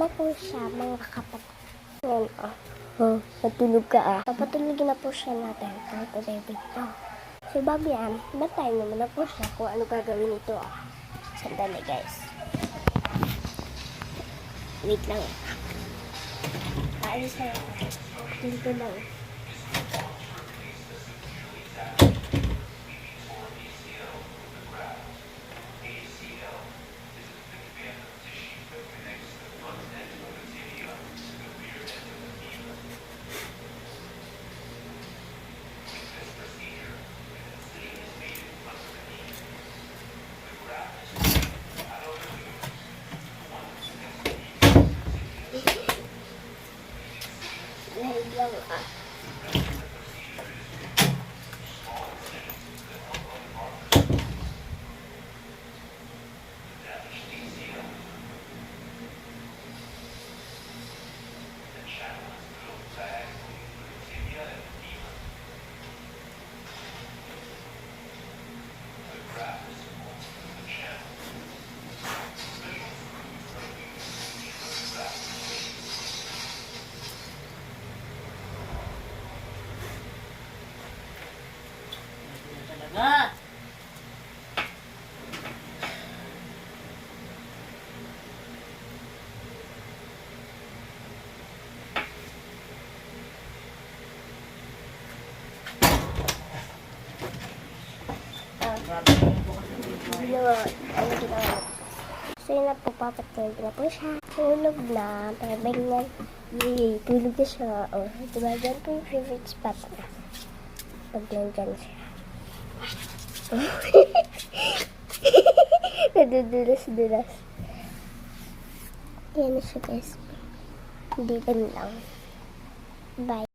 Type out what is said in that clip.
na po siya, mga kapatid. Ngayon, natulog ka Papatulogin na po siya natin para today video. So, bago yan, batayin naman na po siya kung ano gagawin ito Sandali guys. Wait lang Aalis na ako. Dito lang. Lahig lang Nga! So yun na po, papatulog na po siya. Tulog na, parang yan. Yay, tulog na siya. O, diba, dyan po yung favorite spot na. Pag nandyan siya. Nadudulas-dulas. Yan na siya guys. Hindi lang. Bye.